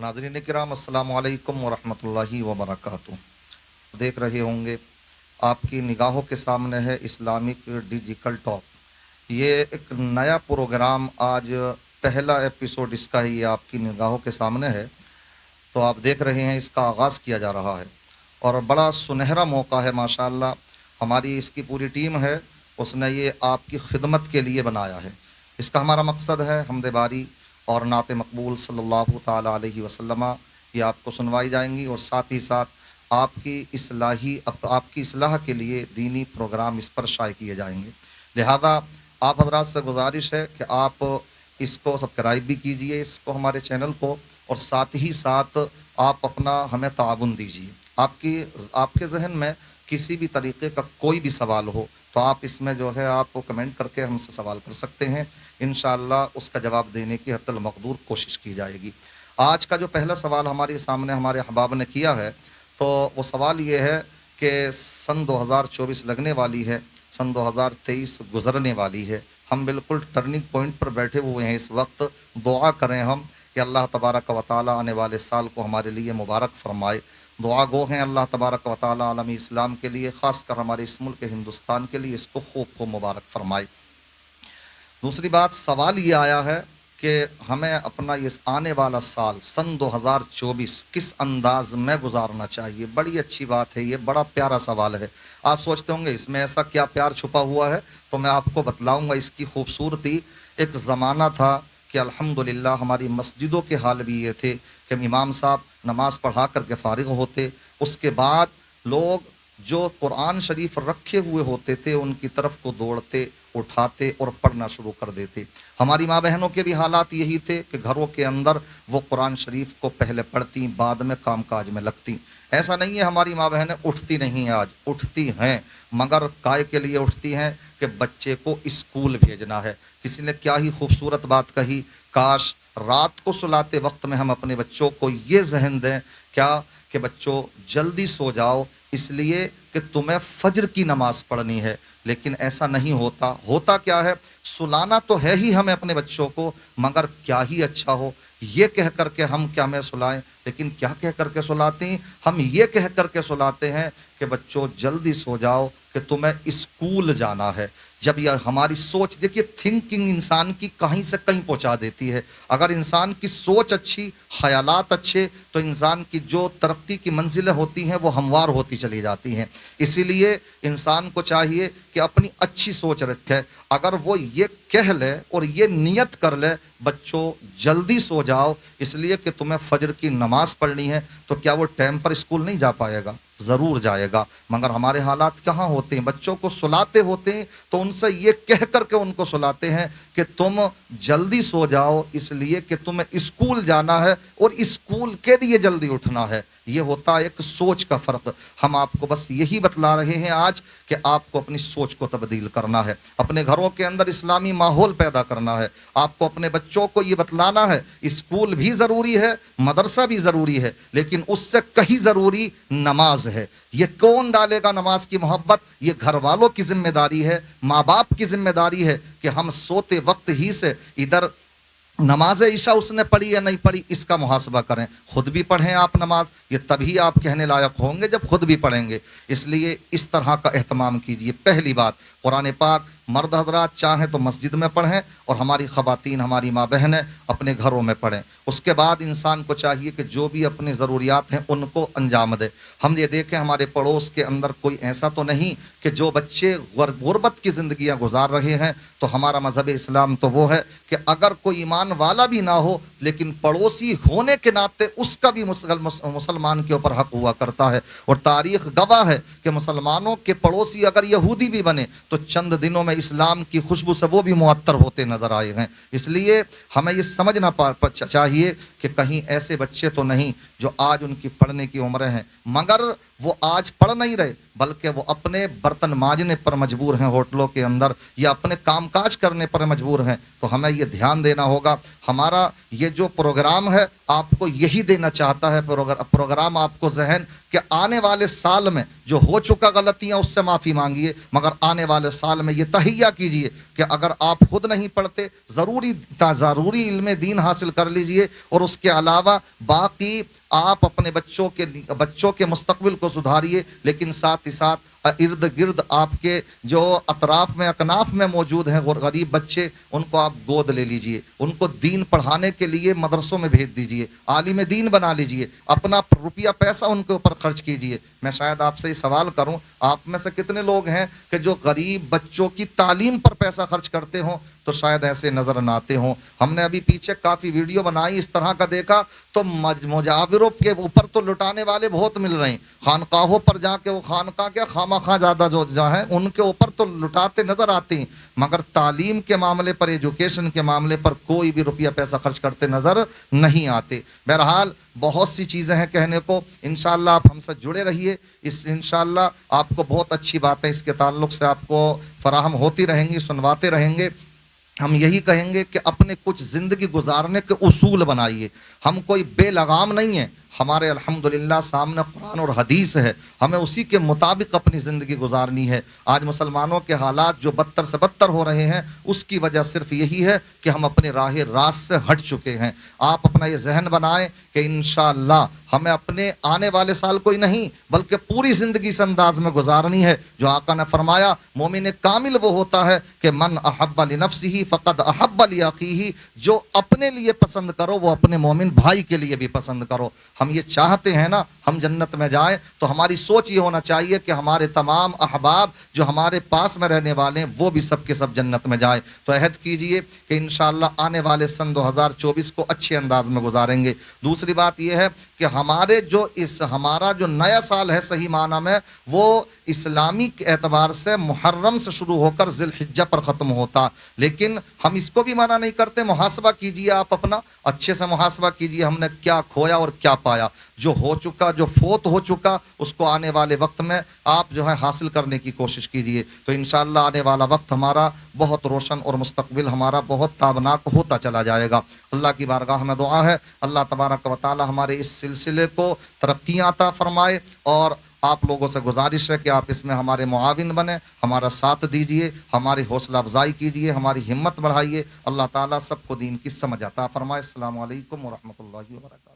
नाज़रीन किराम अस्सलाम वालेकुम वरहमतुल्लाहि वबरकातुहू। देख रहे होंगे आपकी निगाहों के सामने है इस्लामिक डिजिटल टॉक। ये एक नया प्रोग्राम, आज पहला एपिसोड इसका ही ये आपकी निगाहों के सामने है। तो आप देख रहे हैं इसका आगाज़ किया जा रहा है और बड़ा सुनहरा मौका है माशाअल्लाह। हमारी इसकी पूरी टीम है, उसने ये आपकी खिदमत के लिए बनाया है। इसका हमारा मकसद है हमद बारी और नात मकबूल सल्लल्लाहु ताला अलैहि वसल्लम ये आपको सुनवाई जाएंगी और साथ ही साथ आपकी इस्लाह के लिए दीनी प्रोग्राम इस पर शाये किए जाएंगे। लिहाजा आप हजरात से गुजारिश है कि आप इसको सब्सक्राइब भी कीजिए, इसको हमारे चैनल को, और साथ ही साथ आप अपना हमें ताउन दीजिए। आपके जहन में किसी भी तरीके का कोई भी सवाल हो तो आप इसमें जो है आपको कमेंट करके हमसे सवाल कर सकते हैं। इंशाअल्लाह उसका जवाब देने की हद्दुल मक़दूर कोशिश की जाएगी। आज का जो पहला सवाल हमारे सामने हमारे अहबाब ने किया है, तो वो सवाल ये है कि सन 2024 लगने वाली है, सन 2023 गुजरने वाली है। हम बिल्कुल टर्निंग पॉइंट पर बैठे हुए हैं इस वक्त। दुआ करें हम कि अल्लाह तबारक व तआला आने वाले साल को हमारे लिए मुबारक फरमाए। दुआ गो हैं अल्लाह तबारक व तआला आलमी इस्लाम के लिए, ख़ासकर हमारे इस मुल्क हिंदुस्तान के लिए इसको खूब मुबारक फरमाए। दूसरी बात, सवाल ये आया है कि हमें अपना ये आने वाला साल सन 2024 किस अंदाज में गुजारना चाहिए। बड़ी अच्छी बात है, ये बड़ा प्यारा सवाल है। आप सोचते होंगे इसमें ऐसा क्या प्यार छुपा हुआ है, तो मैं आपको बतलाऊंगा इसकी खूबसूरती। एक ज़माना था कि अल्हम्दुलिल्लाह हमारी मस्जिदों के हाल भी ये थे कि इमाम साहब नमाज पढ़ा करके फारिग होते, उसके बाद लोग जो कुरान शरीफ रखे हुए होते थे उनकी तरफ को दौड़ते, उठाते और पढ़ना शुरू कर देते। हमारी माँ बहनों के भी हालात यही थे कि घरों के अंदर वो कुरान शरीफ को पहले पढ़ती, बाद में कामकाज में लगती। ऐसा नहीं है हमारी माँ बहनें उठती नहीं, आज उठती हैं, मगर काय के लिए उठती हैं कि बच्चे को स्कूल भेजना है। किसी ने क्या ही खूबसूरत बात कही, काश रात को सुलाते वक्त में हम अपने बच्चों को ये जहन दें क्या कि बच्चों जल्दी सो जाओ इसलिए कि तुम्हें फज्र की नमाज पढ़नी है। लेकिन ऐसा नहीं होता। होता क्या है, सुलाना तो है ही हमें अपने बच्चों को, मगर क्या ही अच्छा हो ये कह करके हम क्या में सुलाएं। लेकिन क्या कह करके सुलाते हैं हम, ये कह करके सुलाते हैं कि बच्चों जल्दी सो जाओ कि तुम्हें स्कूल जाना है। जब यह हमारी सोच, देखिए थिंकिंग इंसान की कहीं से कहीं पहुंचा देती है। अगर इंसान की सोच अच्छी, ख्यालात अच्छे, तो इंसान की जो तरक्की की मंजिलें होती हैं वो हमवार होती चली जाती हैं। इसीलिए इंसान को चाहिए कि अपनी अच्छी सोच रखे। अगर वो ये कह ले और ये नियत कर ले बच्चों जल्दी सो जाओ इसलिए कि तुम्हें फजर की नमाज पढ़नी है, तो क्या वो टाइम पर स्कूल नहीं जा पाएगा? ज़रूर जाएगा। मगर हमारे हालात कहाँ होते हैं, बच्चों को सुलाते होते हैं तो उनसे ये कह करके उनको सुलाते हैं कि तुम जल्दी सो जाओ इसलिए कि तुम्हें स्कूल जाना है और स्कूल के लिए जल्दी उठना है। ये होता है एक सोच का फ़र्क। हम आपको बस यही बतला रहे हैं आज कि आपको अपनी सोच को तब्दील करना है, अपने घरों के अंदर इस्लामी माहौल पैदा करना है। आपको अपने बच्चों को ये बतलाना है स्कूल भी ज़रूरी है, मदरसा भी ज़रूरी है, लेकिन उससे कहीं ज़रूरी नमाज है। ये कौन डालेगा नमाज की मोहब्बत? ये घर वालों की जिम्मेदारी है, माँ बाप की जिम्मेदारी है कि हम सोते वक्त ही से इधर नमाज ईशा उसने पढ़ी या नहीं पढ़ी इसका मुहासबा करें। खुद भी पढ़ें आप नमाज, ये तभी आप कहने लायक होंगे जब खुद भी पढ़ेंगे। इसलिए इस तरह का एहतमाम कीजिए। पहली बात, कुरान पाक मर्द हजरात चाहें तो मस्जिद में पढ़ें और हमारी ख़वातीन, हमारी माँ बहनें अपने घरों में पढ़ें। उसके बाद इंसान को चाहिए कि जो भी अपनी ज़रूरियात हैं उनको अंजाम दे। हम ये देखें हमारे पड़ोस के अंदर कोई ऐसा तो नहीं कि जो बच्चे गुरबत की ज़िंदगियाँ गुजार रहे हैं। तो हमारा मज़हब इस्लाम तो वो है कि अगर कोई ईमान वाला भी ना हो लेकिन पड़ोसी होने के नाते उसका भी मुसलमान के ऊपर हक हुआ करता है। और तारीख़ गवाह है कि मुसलमानों के पड़ोसी अगर यहूदी भी बने तो चंद दिनों में इस्लाम की खुशबू से वो भी मुअत्तर होते नजर आए हैं। इसलिए हमें ये समझना चाहिए कि कहीं ऐसे बच्चे तो नहीं जो आज उनकी पढ़ने की उम्र हैं मगर वो आज पढ़ नहीं रहे बल्कि वो अपने बर्तन मांजने पर मजबूर हैं होटलों के अंदर या अपने कामकाज करने पर मजबूर हैं। तो हमें ये ध्यान देना होगा। हमारा ये जो प्रोग्राम है आपको यही देना चाहता है। प्रोग्राम आपको जहन کہ آنے والے سال میں جو ہو چکا غلطیاں اس سے معافی مانگیے، مگر آنے والے سال میں یہ تہیہ کیجئے کہ اگر آپ خود نہیں پڑھتے ضروری علم دین حاصل کر لیجئے، اور اس کے علاوہ باقی آپ اپنے بچوں کے مستقبل کو سدھاریے، لیکن ساتھ ہی ساتھ ارد گرد آپ کے جو اطراف میں اکناف میں موجود ہیں غریب بچے، ان کو آپ گود لے لیجئے، ان کو دین پڑھانے کے لیے مدرسوں میں بھیج دیجئے، عالم دین بنا لیجئے، اپنا روپیہ پیسہ ان کے اوپر خرچ کیجئے۔ میں شاید آپ سے یہ سوال کروں، آپ میں سے کتنے لوگ ہیں کہ جو غریب بچوں کی تعلیم پر پیسہ خرچ کرتے ہوں؟ تو شاید ایسے نظر نہ آتے ہوں۔ ہم نے ابھی پیچھے کافی ویڈیو بنائی اس طرح کا، دیکھا تو مجاوروں کے اوپر تو لٹانے والے بہت مل رہے ہیں، خانقاہوں پر جا کے وہ خانقاہ کے خواہ زیادہ جو ہیں ان کے اوپر تو لٹاتے نظر آتے ہیں، مگر تعلیم کے معاملے پر، ایجوکیشن کے معاملے پر کوئی بھی روپیہ پیسہ خرچ کرتے نظر نہیں آتے۔ بہرحال بہت سی چیزیں ہیں کہنے کو، انشاءاللہ آپ ہم سے جڑے رہیے، انشاءاللہ آپ کو بہت اچھی باتیں اس کے تعلق سے آپ کو فراہم ہوتی رہیں گی، سنواتے رہیں گے۔ ہم یہی کہیں گے کہ اپنے کچھ زندگی گزارنے کے اصول بنائیے، ہم کوئی بے لگام نہیں ہیں، ہمارے الحمدللہ سامنے قرآن اور حدیث ہے، ہمیں اسی کے مطابق اپنی زندگی گزارنی ہے۔ آج مسلمانوں کے حالات جو بدتر سے بدتر ہو رہے ہیں، اس کی وجہ صرف یہی ہے کہ ہم اپنے راہ راست سے ہٹ چکے ہیں۔ آپ اپنا یہ ذہن بنائیں کہ انشاءاللہ ہمیں اپنے آنے والے سال کوئی نہیں بلکہ پوری زندگی اس انداز میں گزارنی ہے جو آقا نے فرمایا مومن کامل وہ ہوتا ہے کہ من احب لنفسہ فقد احب لاخیہ، جو اپنے لیے پسند کرو وہ اپنے مومن بھائی کے لیے بھی پسند کرو۔ ہم یہ چاہتے ہیں نا ہم جنت میں جائیں، تو ہماری سوچ یہ ہونا چاہیے کہ ہمارے تمام احباب جو ہمارے پاس میں رہنے والے ہیں وہ بھی سب کے سب جنت میں جائیں۔ تو عہد کیجئے کہ انشاءاللہ آنے والے سن 2024 کو اچھے انداز میں گزاریں گے۔ دوسری بات یہ ہے کہ ہمارا جو نیا سال ہے صحیح معنی میں وہ اسلامی کے اعتبار سے محرم سے شروع ہو کر ذی الحجہ پر ختم ہوتا، لیکن ہم اس کو بھی منع نہیں کرتے۔ محاسبہ کیجئے، آپ اپنا اچھے سے محاسبہ کیجئے، ہم نے کیا کھویا اور کیا پایا، جو ہو چکا، جو فوت ہو چکا، اس کو آنے والے وقت میں آپ جو ہے حاصل کرنے کی کوشش کیجئے، تو انشاءاللہ آنے والا وقت ہمارا بہت روشن اور مستقبل ہمارا بہت تابناک ہوتا چلا جائے گا۔ اللہ کی بارگاہ میں دعا ہے اللہ تبارک و تعالی ہمارے اس سلسلے کو ترقیاں عطا فرمائے، اور آپ لوگوں سے گزارش ہے کہ آپ اس میں ہمارے معاون بنیں، ہمارا ساتھ دیجئے، ہماری حوصلہ افزائی کیجئے، ہماری ہمت بڑھائیے۔ اللہ تعالیٰ سب کو دین کی سمجھ عطا فرمائے۔ السلام علیکم ورحمۃ اللہ وبرکاتہ۔